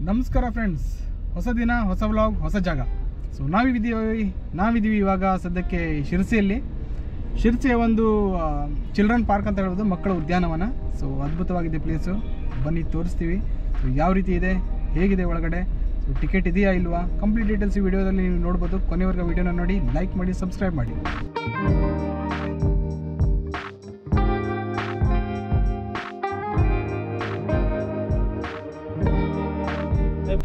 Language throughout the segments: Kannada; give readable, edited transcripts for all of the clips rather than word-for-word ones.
ನಮಸ್ಕಾರ ಫ್ರೆಂಡ್ಸ್, ಹೊಸ ದಿನ ಹೊಸ ವ್ಲಾಗ್ ಹೊಸ ಜಾಗ. ಸೊ ನಾವಿದ್ದೀವಿ ಇವಾಗ ಸದ್ಯಕ್ಕೆ ಶಿರ್ಸಿಯ ಒಂದು ಚಿಲ್ಡ್ರನ್ ಪಾರ್ಕ್ ಅಂತ ಹೇಳ್ಬೋದು, ಮಕ್ಕಳ ಉದ್ಯಾನವನ. ಸೊ ಅದ್ಭುತವಾಗಿದೆ ಪ್ಲೇಸು, ಬನ್ನಿ ತೋರಿಸ್ತೀವಿ. ಸೊ ಯಾವ ರೀತಿ ಇದೆ, ಹೇಗಿದೆ ಒಳಗಡೆ, ಸೊ ಟಿಕೆಟ್ ಇದೆಯಾ ಇಲ್ವಾ, ಕಂಪ್ಲೀಟ್ ಡೀಟೇಲ್ಸ್ ಈ ವಿಡಿಯೋದಲ್ಲಿ ನೀವು ನೋಡ್ಬೋದು. ಕೊನೆವರೆಗೂ ವಿಡಿಯೋನ ನೋಡಿ, ಲೈಕ್ ಮಾಡಿ, ಸಬ್ಸ್ಕ್ರೈಬ್ ಮಾಡಿ.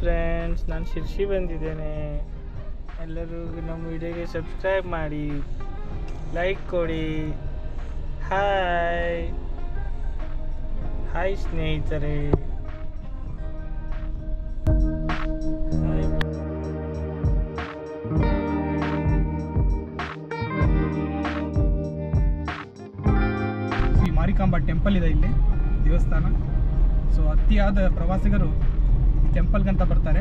ಫ್ರೆಂಡ್ಸ್, ನಾನು ಶಿರ್ಸಿ ಬಂದಿದ್ದೇನೆ. ಎಲ್ಲರೂ ನಮ್ಮ ವಿಡಿಯೋಗೆ ಸಬ್ಸ್ಕ್ರೈಬ್ ಮಾಡಿ, ಲೈಕ್ ಕೊಡಿ. ಹಾಯ್ ಸ್ನೇಹಿತರೆ. ಶ್ರೀ ಮಾರಿಕಾಂಬಾ ಟೆಂಪಲ್ ಇದೆ ಇಲ್ಲಿ, ದೇವಸ್ಥಾನ. ಸೊ ಅತಿಯಾದ ಪ್ರವಾಸಿಗರು ಈ ಟೆಂಪಲ್ಗಂತ ಬರ್ತಾರೆ.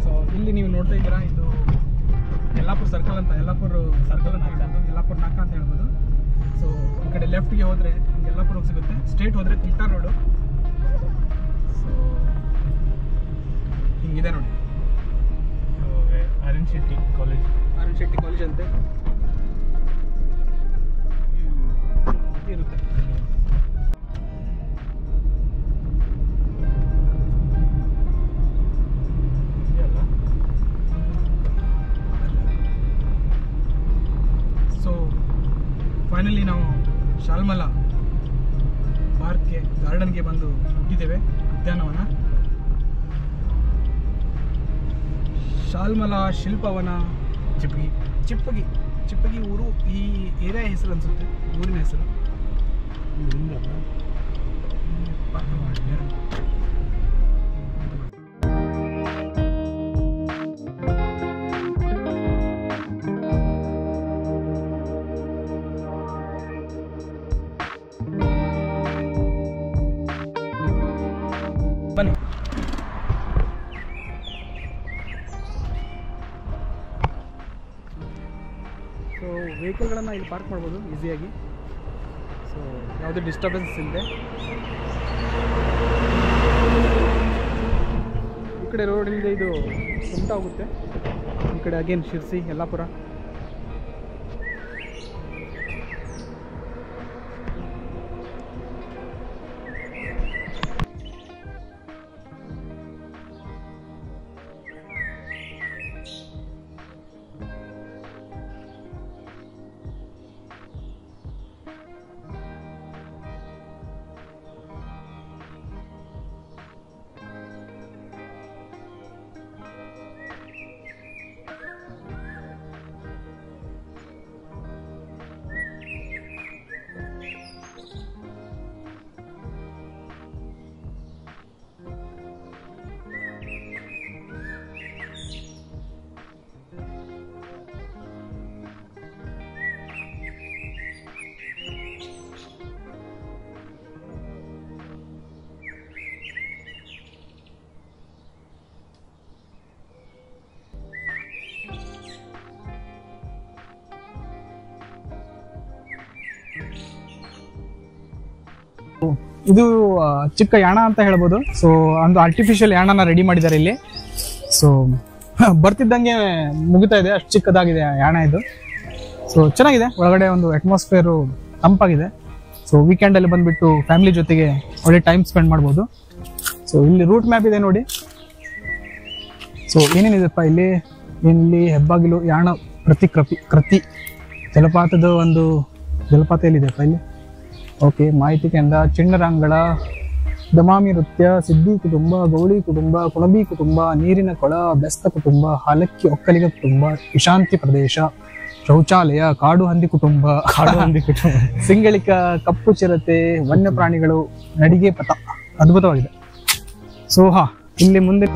ಸೊ ಇಲ್ಲಿ ನೀವು ನೋಡ್ತಾ ಇದ್ದೀರಾ, ಇದು ಯಲ್ಲಾಪುರ ಸರ್ಕಲ್ ಅಂತ ಹೇಳ್ಬೋದು, ಯಲ್ಲಾಪುರ ನಾಕ ಅಂತ ಹೇಳ್ಬೋದು. ಸೊ ಈ ಕಡೆ ಲೆಫ್ಟ್ಗೆ ಹೋದರೆ ಯಲ್ಲಾಪುರ ಹೋಗಿ ಸಿಗುತ್ತೆ, ಸ್ಟ್ರೇಟ್ ಹೋದರೆ ಕುಮಟಾ ರೋಡು. ಸೊ ಹಿಂಗಿದೆ ನೋಡಿ, ಆರ್.ಎನ್. ಶೆಟ್ಟಿ ಕಾಲೇಜ್ ಅಂತೆ ಇರುತ್ತೆ. ಸೊ ಫೈನಲಿ ನಾವು ಶಾಲ್ಮಲಾ ಪಾರ್ಕ್ಗೆ, ಗಾರ್ಡನ್ಗೆ ಬಂದು ಹುಟ್ಟಿದ್ದೇವೆ. ಉದ್ಯಾನವನ ಶಾಲ್ಮಲಾ ಶಿಲ್ಪವನ ಚಿಪ್ಪಗಿ ಊರು. ಈ ಏರಿಯಾ ಹೆಸರು ಅನ್ಸುತ್ತೆ, ಊರಿನ ಹೆಸರು. ಬನ್ನಿ. ಸೊ ವೆಹಿಕಲ್ಗಳನ್ನು ಇಲ್ಲಿ ಪಾರ್ಕ್ ಮಾಡ್ಬೋದು ಈಸಿಯಾಗಿ. ಸೊ ಯಾವುದೇ ಡಿಸ್ಟರ್ಬೆನ್ಸ್ ಇಲ್ಲದೆ. ಈ ಕಡೆ ರೋಡಿಂದ ಇದು ಕುಮಟಾ ಹೋಗುತ್ತೆ, ಈ ಕಡೆ ಅಗೇನ್ ಶಿರ್ಸಿ, ಯಲ್ಲಾಪುರ. ಇದು ಚಿಕ್ಕ ಯಾಣ ಅಂತ ಹೇಳ್ಬೋದು. ಸೊ ಒಂದು ಆರ್ಟಿಫಿಷಿಯಲ್ ಯಾಣನ ರೆಡಿ ಮಾಡಿದ್ದಾರೆ ಇಲ್ಲಿ. ಸೊ ಬರ್ತಿದ್ದಂಗೆ ಮುಗಿತಾ ಇದೆ, ಅಷ್ಟು ಚಿಕ್ಕದಾಗಿದೆ ಯಾಣ ಇದು. ಸೊ ಚೆನ್ನಾಗಿದೆ, ಒಳಗಡೆ ಒಂದು ಅಟ್ಮಾಸ್ಫಿಯರು ತಂಪಾಗಿದೆ. ಸೊ ವೀಕೆಂಡಲ್ಲಿ ಬಂದುಬಿಟ್ಟು ಫ್ಯಾಮಿಲಿ ಜೊತೆಗೆ ಒಳ್ಳೆ ಟೈಮ್ ಸ್ಪೆಂಡ್ ಮಾಡ್ಬೋದು. ಸೊ ಇಲ್ಲಿ ರೂಟ್ ಮ್ಯಾಪ್ ಇದೆ ನೋಡಿ. ಸೊ ಏನೇನಿದೆಪ್ಪ ಇಲ್ಲಿ, ಹೆಬ್ಬಾಗಿಲು, ಯಾಣ, ಕೃತಿ ಜಲಪಾತದ ಒಂದು ಜಲಪಾತ ಎಲ್ಲಿದೆಪ್ಪ ಇಲ್ಲಿ. ಓಕೆ, ಮಾಹಿತಿ ಕೇಂದ್ರ, ಚಿಣ್ಣರಂಗಳ, ದಮಾಮಿ ನೃತ್ಯ, ಸಿದ್ದಿ ಕುಟುಂಬ, ಗೌಳಿ ಕುಟುಂಬ, ಕುಣಬಿ ಕುಟುಂಬ, ನೀರಿನ ಕೊಳ, ಬೆಸ್ತ ಕುಟುಂಬ, ಹಾಲಕ್ಕಿ ಒಕ್ಕಲಿಗ ಕುಟುಂಬ, ವಿಶಾಂತಿ ಪ್ರದೇಶ, ಶೌಚಾಲಯ, ಕಾಡು ಹಂದಿ ಕುಟುಂಬ, ಸಿಂಗಳಿಕ, ಕಪ್ಪು ಚಿರತೆ, ವನ್ಯ ಪ್ರಾಣಿಗಳು, ನಡಿಗೆ ಪಥ. ಅದ್ಭುತವಾಗಿದೆ. ಸೊ ಇಲ್ಲಿ ಮುಂದೆ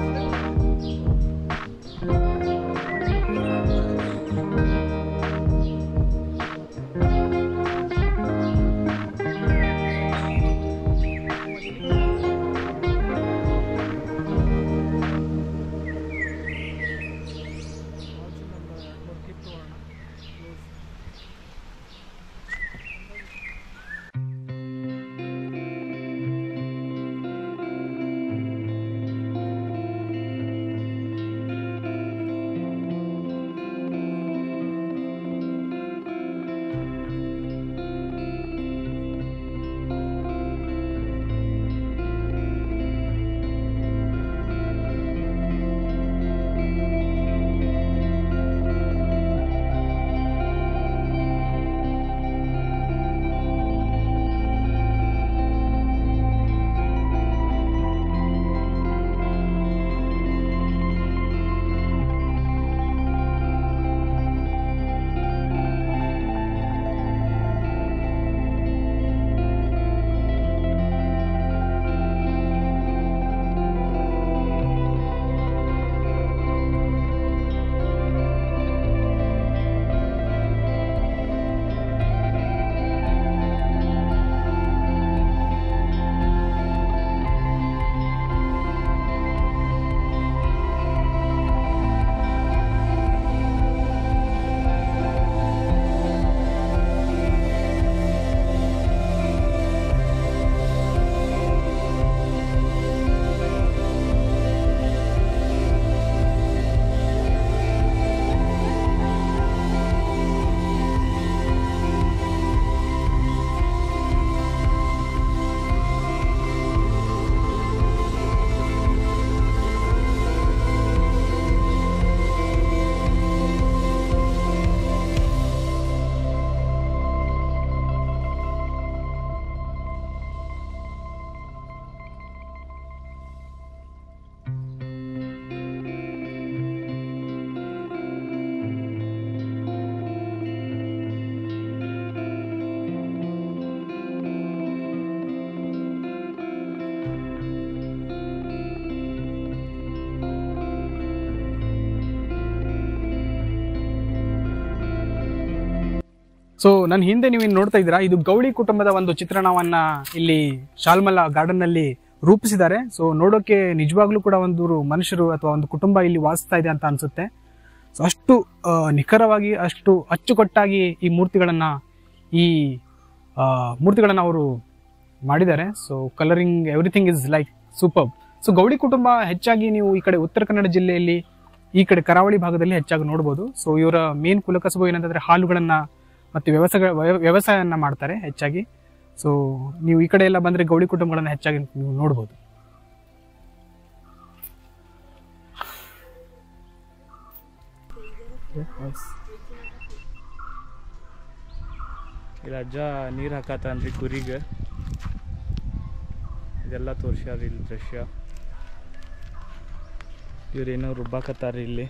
ಸೊ ನನ್ನ ಹಿಂದೆ ನೀವು ನೋಡ್ತಾ ಇದ್ದೀರಾ, ಇದು ಗೌಳಿ ಕುಟುಂಬದ ಒಂದು ಚಿತ್ರಣವನ್ನ ಇಲ್ಲಿ ಶಾಲ್ಮಲಾ ಗಾರ್ಡನ್ ನಲ್ಲಿ ರೂಪಿಸಿದ್ದಾರೆ. ಸೊ ನೋಡೋಕೆ ನಿಜವಾಗ್ಲೂ ಕೂಡ ಒಂದು ಮನುಷ್ಯರು ಅಥವಾ ಒಂದು ಕುಟುಂಬ ಇಲ್ಲಿ ವಾಸಿಸ್ತಾ ಇದೆ ಅಂತ ಅನ್ಸುತ್ತೆ. ಸೊ ಅಷ್ಟು ನಿಖರವಾಗಿ, ಅಷ್ಟು ಅಚ್ಚುಕಟ್ಟಾಗಿ ಈ ಮೂರ್ತಿಗಳನ್ನ ಅವರು ಮಾಡಿದ್ದಾರೆ. So colouring everything is like super. So ಗೌಡಿ ಕುಟುಂಬ ಹೆಚ್ಚಾಗಿ ನೀವು ಈ ಕಡೆ ಉತ್ತರ ಕನ್ನಡ ಜಿಲ್ಲೆಯಲ್ಲಿ, ಈ ಕಡೆ ಕರಾವಳಿ ಭಾಗದಲ್ಲಿ ಹೆಚ್ಚಾಗಿ ನೋಡ್ಬೋದು. ಸೊ ಇವರ ಮೇನ್ ಕುಲಕಸಬು ಏನಂತಂದ್ರೆ ಹಾಲುಗಳನ್ನ ಮತ್ತೆ ವ್ಯವಸಾಯವನ್ನ ಮಾಡ್ತಾರೆ ಹೆಚ್ಚಾಗಿ. ಸೊ ನೀವು ಈ ಕಡೆ ಎಲ್ಲ ಬಂದ್ರೆ ಗೌಡಿ ಕುಟುಂಬಗಳನ್ನ ಹೆಚ್ಚಾಗಿ ನೀವು ನೋಡ್ಬೋದು. ಇಲ್ಲಿ ಅಜ್ಜ ನೀರು ಹಾಕತ್ತಾನ್ರಿ ಕುರಿಗೆ. ಇದೆಲ್ಲ ತೋರ್ಸ್ಯಾರ ಇಲ್ಲಿ ದೃಶ್ಯ. ಇವ್ರೇನೋ ರುಬ್ಬಾಕತ್ತಾರ ಇಲ್ಲಿ.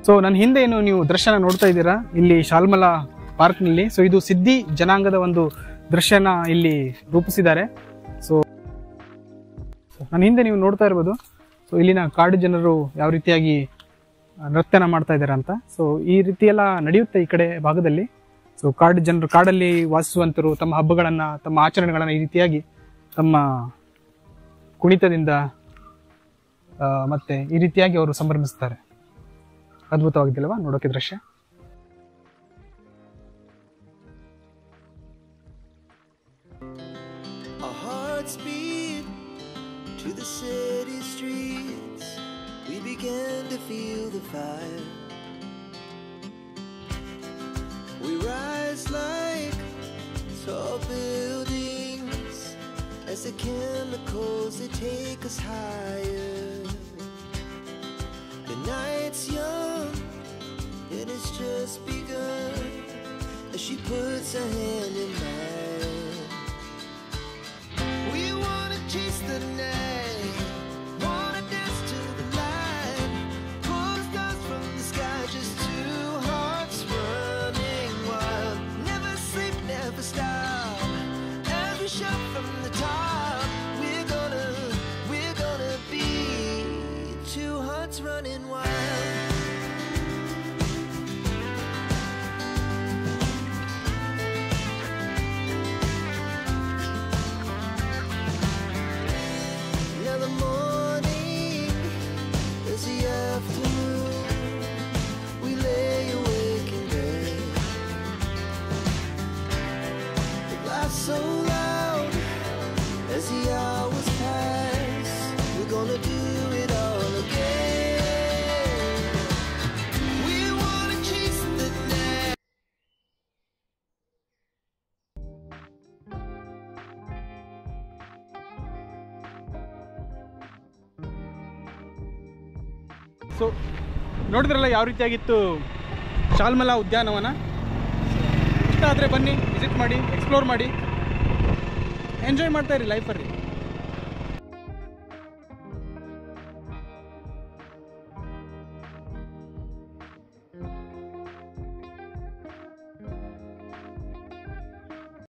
ಸೊ ನನ್ನ ಹಿಂದೆ ಏನು ನೀವು ದೃಶ್ಯನ ನೋಡ್ತಾ ಇದ್ದೀರಾ ಇಲ್ಲಿ ಶಾಲ್ಮಲಾ ಪಾರ್ಕ್ ನಲ್ಲಿ. ಸೊ ಇದು ಸಿದ್ದಿ ಜನಾಂಗದ ಒಂದು ದೃಶ್ಯನ ಇಲ್ಲಿ ರೂಪಿಸಿದ್ದಾರೆ. ಸೊ ನನ್ನ ಹಿಂದೆ ನೀವು ನೋಡ್ತಾ ಇರ್ಬೋದು, ಸೊ ಇಲ್ಲಿನ ಕಾಡು ಜನರು ಯಾವ ರೀತಿಯಾಗಿ ನೃತ್ಯನ ಮಾಡ್ತಾ ಇದ್ದಾರೆ ಅಂತ. ಸೊ ಈ ರೀತಿ ಎಲ್ಲ ನಡೆಯುತ್ತೆ ಈ ಕಡೆ ಭಾಗದಲ್ಲಿ. ಸೊ ಕಾಡು ಜನರು, ಕಾಡಲ್ಲಿ ವಾಸಿಸುವಂತರು ತಮ್ಮ ಹಬ್ಬಗಳನ್ನ, ತಮ್ಮ ಆಚರಣೆಗಳನ್ನ ಈ ರೀತಿಯಾಗಿ ತಮ್ಮ ಕುಣಿತದಿಂದ ಮತ್ತೆ ಈ ರೀತಿಯಾಗಿ ಅವರು ಸಂಭ್ರಮಿಸ್ತಾರೆ. ಅದ್ಭುತವಾಗಿದ್ದಲ್ವಾ ನೋಡೋಕೆ ದೃಶ್ಯ. Our hearts beat to the city streets. We began to feel the fire. We rise like tall buildings as the chemicals they take us higher. The night's young and it's just begun as she puts her hand in mine. We wanna chase the night, wanna dance to the light, pull stars from the sky, just two hearts running wild. Never sleep, never stop, every shot from the top. We're gonna be two hearts running wild. Now the morning is the afternoon. We lay awake in bed. The laughs so loud as the hours pass. We're gonna do it all again. We wanna chase the night. So ನೋಡಿದ್ರಲ್ಲ ಯಾವ ರೀತಿಯಾಗಿತ್ತು ಶಾಲ್ಮಲಾ ಉದ್ಯಾನವನ. ಇಷ್ಟ ಆದರೆ ಬನ್ನಿ, ವಿಸಿಟ್ ಮಾಡಿ, ಎಕ್ಸ್ಪ್ಲೋರ್ ಮಾಡಿ, ಎಂಜಾಯ್ ಮಾಡ್ತಾ ಇರಿ ಲೈಫಲ್ಲಿ.